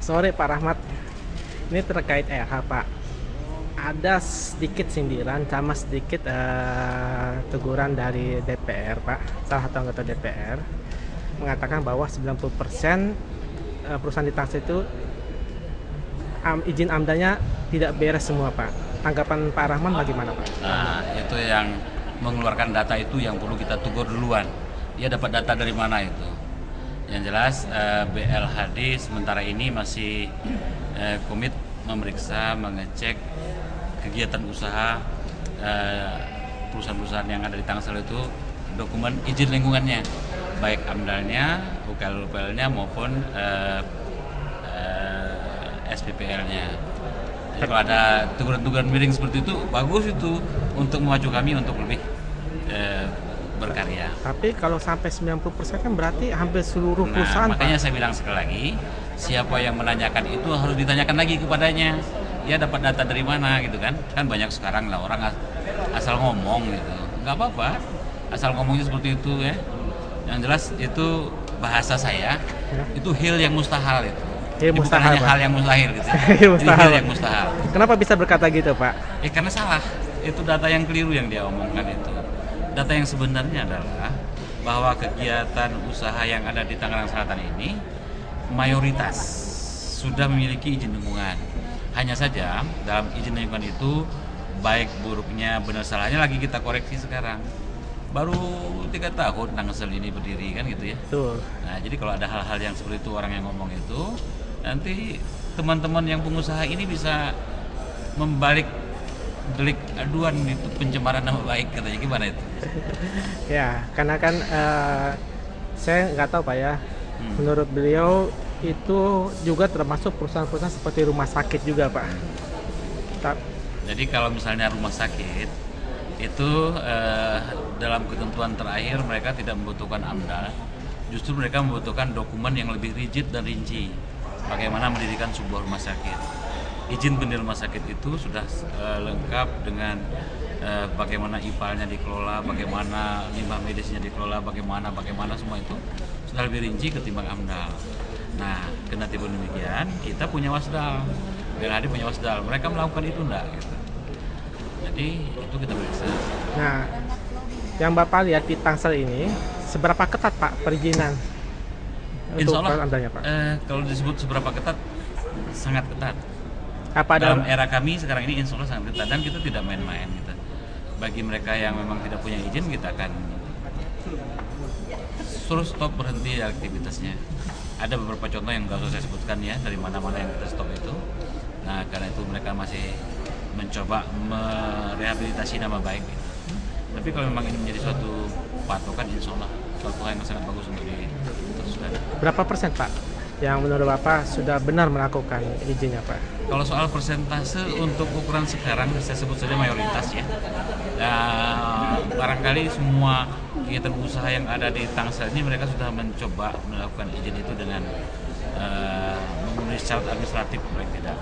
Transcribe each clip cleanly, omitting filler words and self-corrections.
Sore Pak Rahmat, ini terkait RH Pak. Ada sedikit sindiran sama sedikit teguran dari DPR Pak, salah satu anggota DPR mengatakan bahwa 90% perusahaan di Tangsel itu izin AMDA-nya tidak beres semua Pak. Tanggapan Pak Rahman bagaimana Pak? Nah, itu yang mengeluarkan data itu yang perlu kita tegur duluan. Dia dapat data dari mana itu? Yang jelas BLHD sementara ini masih komit memeriksa, mengecek kegiatan usaha perusahaan-perusahaan yang ada di Tangsel itu, dokumen izin lingkungannya, baik AMDAL-nya, UKL-UKL-nya maupun SPPL-nya. Jadi kalau ada teguran-teguran miring seperti itu, bagus itu untuk memacu kami untuk lebih berkarya. Tapi kalau sampai 90% kan berarti hampir seluruh perusahaan Makanya Pak. saya bilang sekali lagi, siapa yang menanyakan itu harus ditanyakan lagi kepadanya. Dia dapat data dari mana gitu kan? Kan banyak sekarang lah orang asal ngomong gitu. Nggak apa-apa, asal ngomongnya seperti itu ya. Yang jelas itu bahasa saya, Ya. itu hil yang mustahil itu. Hil Bukan mustahil, hanya Pak. hal yang mustahil gitu. Hil Jadi mustahil, hil Pak. yang mustahil. Kenapa bisa berkata gitu Pak? Karena salah. Itu data yang keliru yang dia omongkan itu. Data yang sebenarnya adalah bahwa kegiatan usaha yang ada di Tangerang Selatan ini mayoritas sudah memiliki izin lingkungan. Hanya saja dalam izin lingkungan itu baik buruknya benar salahnya lagi kita koreksi sekarang. Baru 3 tahun Tangsel ini berdiri kan gitu ya. Betul. Nah, jadi kalau ada hal-hal yang seperti itu orang yang ngomong itu, nanti teman-teman yang pengusaha ini bisa membalik delik aduan itu pencemaran nama baik katanya, gimana itu? Ya, karena kan saya nggak tahu Pak ya. Menurut beliau itu juga termasuk perusahaan-perusahaan seperti rumah sakit juga Pak. Jadi kalau misalnya rumah sakit itu dalam ketentuan terakhir mereka tidak membutuhkan AMDAL, justru mereka membutuhkan dokumen yang lebih rigid dan rinci bagaimana mendirikan sebuah rumah sakit. Izin pendirian rumah sakit itu sudah lengkap dengan bagaimana IPAL-nya dikelola, bagaimana limbah medisnya dikelola, bagaimana semua itu sudah lebih rinci ketimbang AMDAL. Nah, kendati demikian, kita punya wasdal, BLHD punya wasdal, mereka melakukan itu enggak gitu. Jadi itu kita periksa. Nah, yang Bapak lihat di Tangsel ini seberapa ketat Pak perizinan Insya untuk Allah, AMDA-nya Pak? kalau disebut seberapa ketat, sangat ketat. Apa ada Dalam era kami sekarang ini insya Allah sangat ketat dan kita tidak main-main gitu. Bagi mereka yang memang tidak punya izin, kita akan suruh stop, berhenti aktivitasnya. Ada beberapa contoh yang nggak usah saya sebutkan ya, dari mana-mana yang kita stop itu. Nah, karena itu mereka masih mencoba merehabilitasi nama baik gitu. Tapi kalau memang ini menjadi suatu patokan, insya Allah suatu hal yang sangat bagus untuk diteruskan. berapa persen Pak yang menurut Bapak sudah benar melakukan izinnya Pak? Kalau soal persentase untuk ukuran sekarang saya sebut saja mayoritas ya. Barangkali semua kegiatan usaha yang ada di Tangsel ini mereka sudah mencoba melakukan izin itu dengan memenuhi syarat administratif, baik tidak.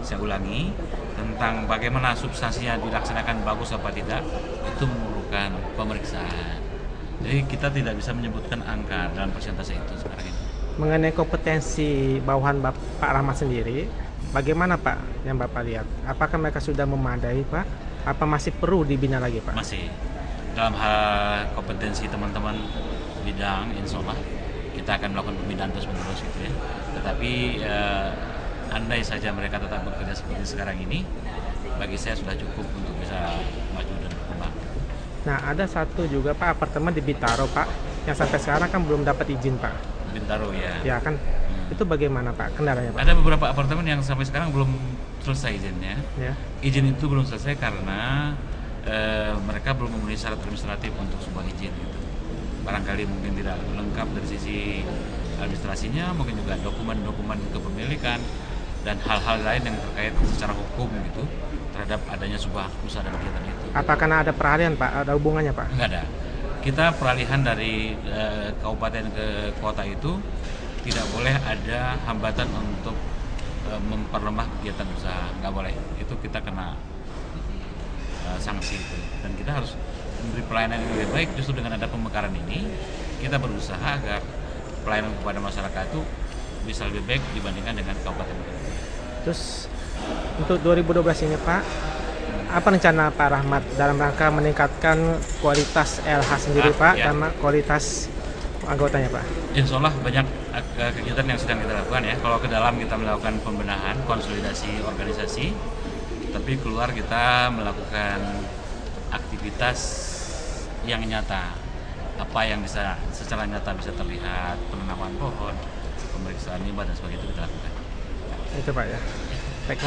Saya ulangi, tentang bagaimana substansinya dilaksanakan bagus apa tidak itu memerlukan pemeriksaan. Jadi kita tidak bisa menyebutkan angka dalam persentase itu sekarang ini. Mengenai kompetensi bawahan Pak Rahmat sendiri, bagaimana Pak yang Bapak lihat? Apakah mereka sudah memadai Pak? Apa masih perlu dibina lagi Pak? Masih dalam hal kompetensi teman-teman bidang, insya Allah kita akan melakukan pembinaan terus-menerus gitu ya. Tetapi andai saja mereka tetap bekerja seperti sekarang ini, bagi saya sudah cukup untuk bisa maju dan berkembang. Nah, ada satu juga Pak apartemen di Bintaro Pak, yang sampai sekarang kan belum dapat izin Pak. Bintaro ya. Ya kan, itu bagaimana Pak kendalanya Pak? Ada beberapa apartemen yang sampai sekarang belum selesai izinnya. Ya. Izin itu belum selesai karena mereka belum memenuhi syarat administratif untuk sebuah izin gitu. Barangkali mungkin tidak lengkap dari sisi administrasinya, mungkin juga dokumen-dokumen kepemilikan dan hal-hal lain yang terkait secara hukum gitu terhadap adanya sebuah usaha dan kegiatan itu. Apakah ada peralihan Pak? Ada hubungannya Pak? Enggak ada. Kita peralihan dari kabupaten ke kota itu tidak boleh ada hambatan untuk memperlemah kegiatan usaha, nggak boleh. Itu kita kena sanksi itu. Dan kita harus memberi pelayanan yang lebih baik. Justru dengan ada pemekaran ini, kita berusaha agar pelayanan kepada masyarakat itu bisa lebih baik dibandingkan dengan kabupaten Terus untuk 2012 ini Pak, apa rencana Pak Rahmat dalam rangka meningkatkan kualitas LH sendiri Pak, Ya. sama kualitas anggotanya Pak? Insya Allah banyak kegiatan yang sedang kita lakukan ya. Kalau ke dalam kita melakukan pembenahan, konsolidasi organisasi, tapi keluar kita melakukan aktivitas yang nyata, apa yang bisa secara nyata bisa terlihat, penanaman pohon, pemeriksaan limbah dan sebagainya itu kita lakukan. Itu Pak ya. Baik,